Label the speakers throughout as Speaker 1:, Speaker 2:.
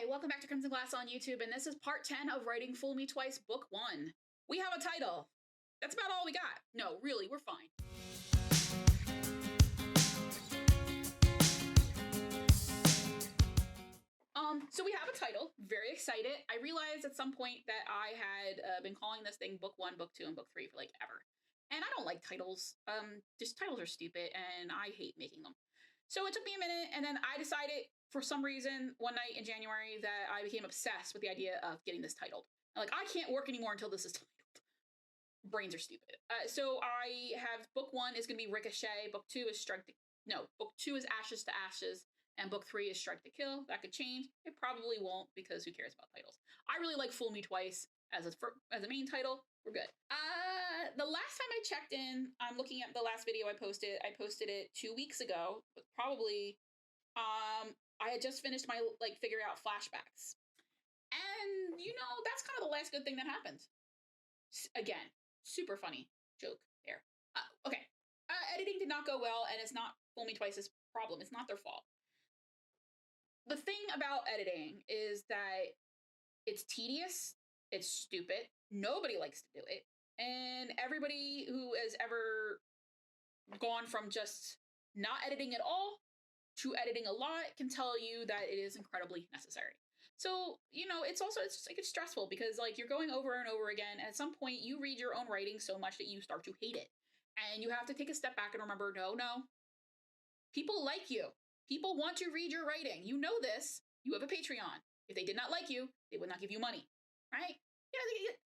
Speaker 1: welcome back to Crimson Glass on YouTube, and this is part 10 of writing Fool Me Twice, book 1. We have a title. That's about all we got. No, really, we're fine. So we have a title. Very excited. I realized at some point that I had been calling this thing book 1, book 2, and book 3 for like ever. And I don't like titles. Just titles are stupid, and I hate making them. So it took me a minute, and then I decided for some reason one night in January that I became obsessed with the idea of getting this titled. I'm like, I can't work anymore until this is titled. Brains are stupid. So I have book 1 is going to be Ricochet. Book 2 is book 2 is Ashes to Ashes. And book 3 is Strike to Kill. That could change. It probably won't, because who cares about titles? I really like Fool Me Twice as a main title. We're good. The last time I checked in, I'm looking at the last video I posted. I posted it 2 weeks ago. Probably, I had just finished my figure out flashbacks, and that's kind of the last good thing that happened. Again, super funny joke there. Okay, editing did not go well, and it's not Fool Me Twice's problem. It's not their fault. The thing about editing is that it's tedious, it's stupid, nobody likes to do it, and everybody who has ever gone from just not editing at all to editing a lot can tell you that it is incredibly necessary. So, it's stressful because you're going over and over again, and at some point you read your own writing so much that you start to hate it. And you have to take a step back and remember, no, people like you. People want to read your writing. You know this. You have a Patreon. If they did not like you, they would not give you money, right?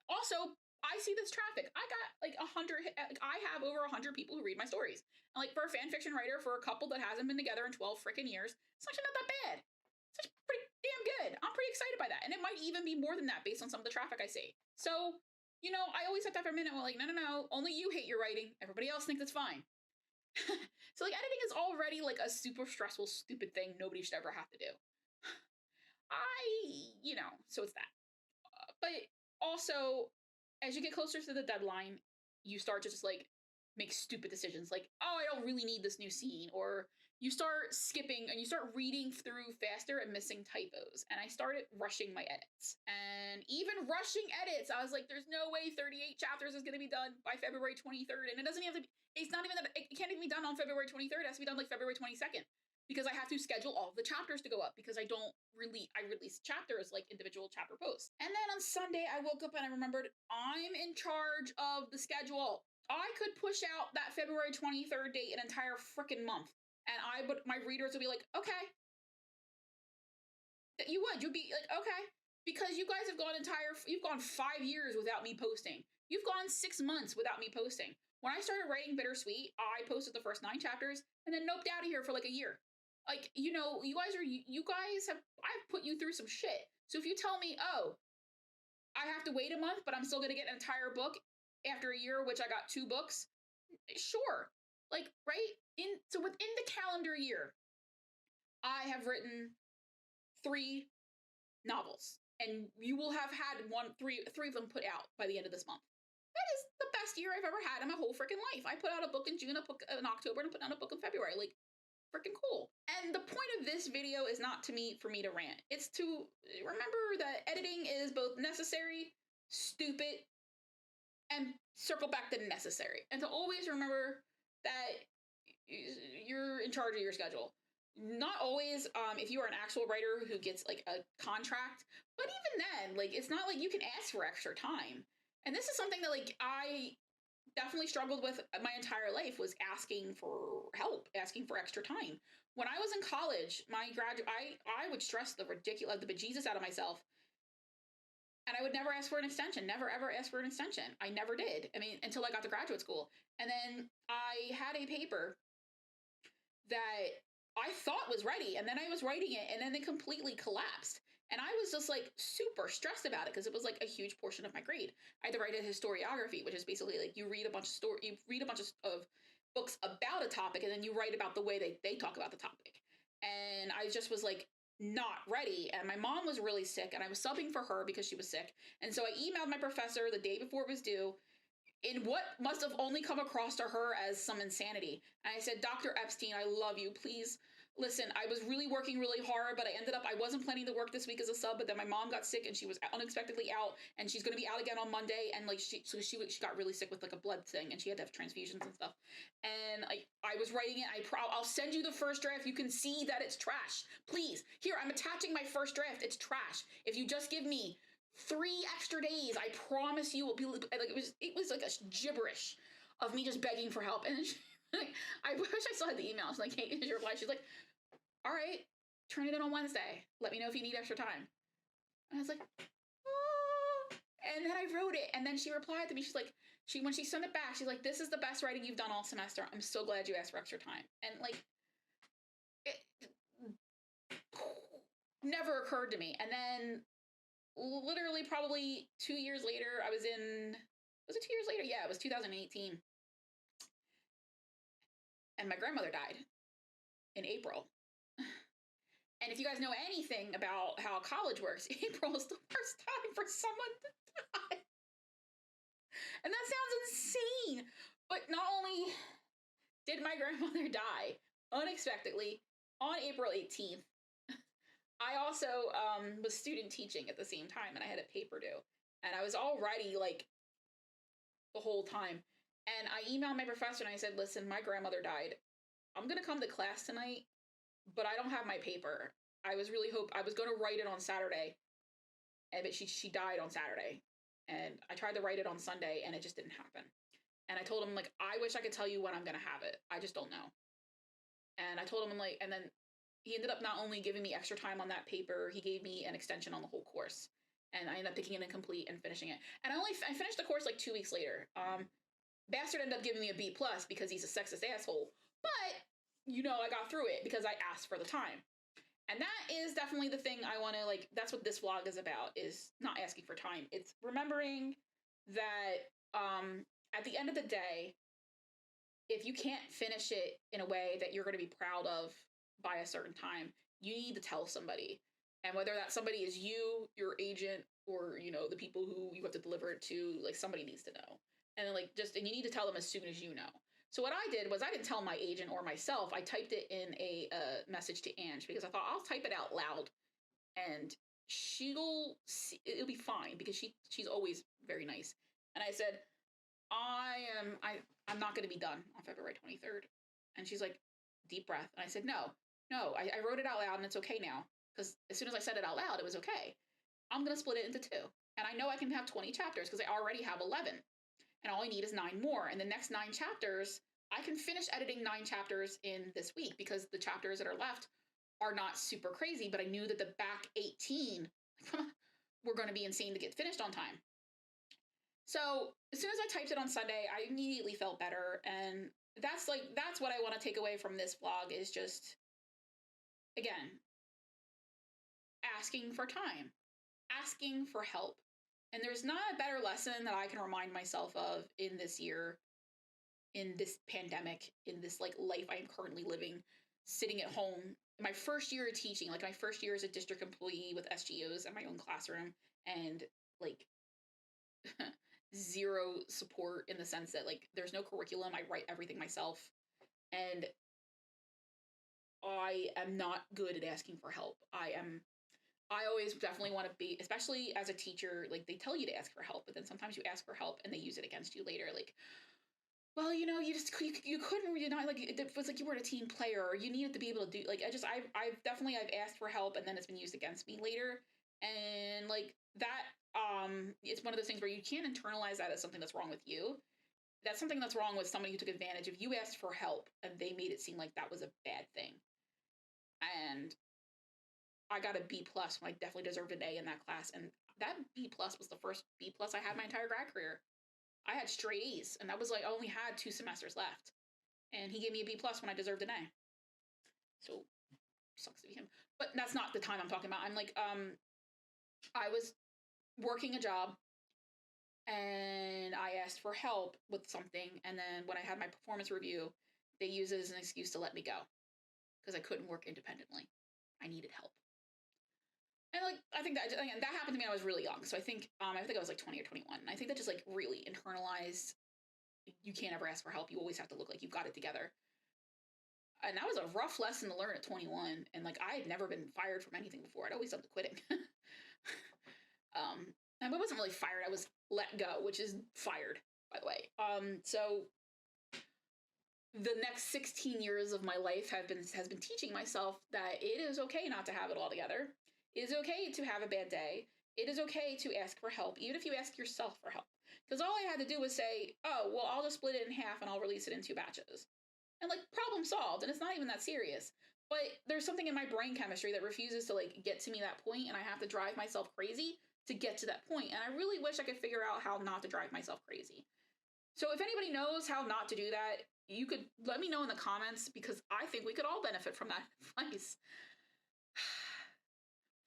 Speaker 1: Also, I see this traffic. I got 100, I have over 100 people who read my stories. And for a fan fiction writer, for a couple that hasn't been together in 12 freaking years, it's actually not that bad. It's actually pretty damn good. I'm pretty excited by that. And it might even be more than that based on some of the traffic I see. So, I always have that for a minute. Well, no, only you hate your writing. Everybody else thinks it's fine. So editing is already a super stressful, stupid thing nobody should ever have to do. So it's that. But also, as you get closer to the deadline, you start to just make stupid decisions oh, I don't really need this new scene, or you start skipping and you start reading through faster and missing typos. And I started rushing my edits. And even rushing edits, I was like, there's no way 38 chapters is going to be done by February 23rd. And it doesn't have to be, it's not even that, it can't even be done on February 23rd. It has to be done February 22nd. Because I have to schedule all of the chapters to go up, because I release chapters individual chapter posts. And then on Sunday, I woke up and I remembered I'm in charge of the schedule. I could push out that February 23rd date an entire freaking month. And my readers would be like, okay. You'd be like, okay. Because you guys have you've gone 5 years without me posting. You've gone 6 months without me posting. When I started writing Bittersweet, I posted the first 9 chapters and then noped out of here for a year. I've put you through some shit. So if you tell me, oh, I have to wait a month, but I'm still going to get an entire book after a year, which I got 2 books, sure. Right? So within the calendar year, I have written 3 novels, and you will have had 3 of them put out by the end of this month. That is the best year I've ever had in my whole freaking life. I put out a book in June, a book in October, and I put out a book in February. Freaking cool. And the point of this video is not for me to rant. It's to remember that editing is both necessary, stupid, and circle back to necessary. And to always remember that you're in charge of your schedule. Not always, if you are an actual writer who gets a contract, but even then, it's not you can ask for extra time. And this is something that I definitely struggled with my entire life, was asking for help, asking for extra time. When I was in college, I would stress the bejesus out of myself, and I would never ask for an extension, never ever ask for an extension. I never did. Until I got to graduate school. And then I had a paper that I thought was ready, and then I was writing it, and then it completely collapsed. And I was just super stressed about it, because it was a huge portion of my grade. I had to write a historiography, which is basically you read a bunch of books about a topic, and then you write about the way they talk about the topic. And I just was not ready. And my mom was really sick, and I was subbing for her because she was sick. And so I emailed my professor the day before it was due, in what must have only come across to her as some insanity. And I said, Dr. Epstein, I love you. Please Listen, I was really working really hard, but I wasn't planning to work this week as a sub, but then my mom got sick and she was unexpectedly out, and she's going to be out again on Monday. And like, she got really sick with like a blood thing, and she had to have transfusions and stuff. And I was writing it. I'll send you the first draft. You can see that it's trash. Please. Here, I'm attaching my first draft. It's trash. If you just give me 3 extra days, I promise you will be like, it was like a gibberish of me just begging for help. And then I wish I still had the email. She's like, hey, here's your reply. She's like, all right, turn it in on Wednesday. Let me know if you need extra time. And I was like, oh. And then I wrote it. And then she replied to me. She's like, when she sent it back, she's like, this is the best writing you've done all semester. I'm so glad you asked for extra time. And like, it never occurred to me. And then literally probably 2 years later, was it 2 years later? Yeah, it was 2018. And my grandmother died in April. And if you guys know anything about how college works, April is the worst time for someone to die. And that sounds insane. But not only did my grandmother die unexpectedly on April 18th, I also was student teaching at the same time, and I had a paper due. And I was already like the whole time. And I emailed my professor and I said, listen, my grandmother died. I'm going to come to class tonight, but I don't have my paper. I was going to write it on Saturday, but she died on Saturday. And I tried to write it on Sunday, and it just didn't happen. And I told him, like, I wish I could tell you when I'm going to have it. I just don't know. And I told him, like, and then he ended up not only giving me extra time on that paper, he gave me an extension on the whole course. And I ended up picking it incomplete and finishing it. And I finished the course like 2 weeks later. Bastard ended up giving me a B+ because he's a sexist asshole. But, I got through it because I asked for the time. And that is definitely the thing I want to, like, that's what this vlog is about, is not asking for time. It's remembering that at the end of the day, if you can't finish it in a way that you're going to be proud of by a certain time, you need to tell somebody. And whether that somebody is you, your agent, or, the people who you have to deliver it to, like, somebody needs to know. And and you need to tell them as soon as you know. So what I did was I didn't tell my agent or myself. I typed it in a message to Ange because I thought I'll type it out loud and it'll be fine because she's always very nice. And I said, I'm not going to be done on February 23rd. And she's like, deep breath. And I said, no, I wrote it out loud and it's okay now. Because as soon as I said it out loud, it was okay. I'm going to split it into 2. And I know I can have 20 chapters because I already have 11. And all I need is 9 more. And the next 9 chapters, I can finish editing 9 chapters in this week because the chapters that are left are not super crazy. But I knew that the back 18 were going to be insane to get finished on time. So as soon as I typed it on Sunday, I immediately felt better. And that's what I want to take away from this vlog is just, again, asking for time, asking for help. And there's not a better lesson that I can remind myself of in this year, in this pandemic, in this like life I'm currently living, sitting at home. My first year of teaching, like my first year as a district employee with SGOs in my own classroom, and like zero support in the sense that like there's no curriculum. I write everything myself. And I am not good at asking for help. I always definitely want to be, especially as a teacher, like they tell you to ask for help, but then sometimes you ask for help and they use it against you later. Like, well, you couldn't, like it was like you weren't a team player or you needed to be able to do, like, I've asked for help and then it's been used against me later. And like that, it's one of those things where you can't internalize that as something that's wrong with you. That's something that's wrong with somebody who took advantage of you. Asked for help and they made it seem like that was a bad thing. And I got a B+ when I definitely deserved an A in that class. And that B+ was the first B+ I had my entire grad career. I had straight A's, and that was like, I only had 2 semesters left. And he gave me a B+ when I deserved an A. So, sucks to be him. But that's not the time I'm talking about. I'm like, I was working a job, and I asked for help with something. And then when I had my performance review, they used it as an excuse to let me go. Because I couldn't work independently. I needed help. And like, I think that happened to me when I was really young. So I think I was like 20 or 21. And I think that just like really internalized, you can't ever ask for help. You always have to look like you've got it together. And that was a rough lesson to learn at 21. And like, I had never been fired from anything before. I'd always done the quitting. And I wasn't really fired. I was let go, which is fired, by the way. So the next 16 years of my life has been teaching myself that it is okay not to have it all together. It is okay to have a bad day. It is okay to ask for help, even if you ask yourself for help. Because all I had to do was say, oh, well, I'll just split it in half and I'll release it in 2 batches. And like, problem solved. And it's not even that serious. But there's something in my brain chemistry that refuses to like get to me that point, and I have to drive myself crazy to get to that point. And I really wish I could figure out how not to drive myself crazy. So if anybody knows how not to do that, you could let me know in the comments, because I think we could all benefit from that advice.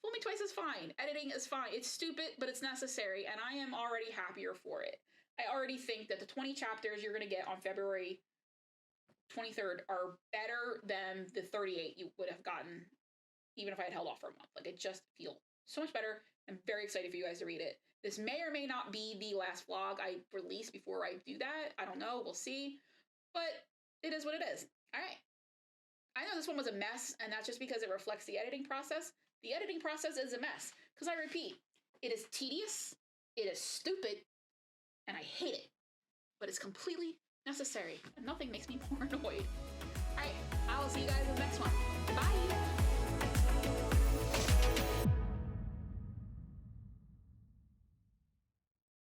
Speaker 1: Fool me twice is fine. Editing is fine. It's stupid, but it's necessary, and I am already happier for it. I already think that the 20 chapters you're going to get on February 23rd are better than the 38 you would have gotten even if I had held off for a month. Like, I just feel so much better. I'm very excited for you guys to read it. This may or may not be the last vlog I release before I do that. I don't know. We'll see. But it is what it is. All right. I know this one was a mess, and that's just because it reflects the editing process. The editing process is a mess. Because I repeat, it is tedious, it is stupid, and I hate it. But it's completely necessary, and nothing makes me more annoyed. All right, I will see you guys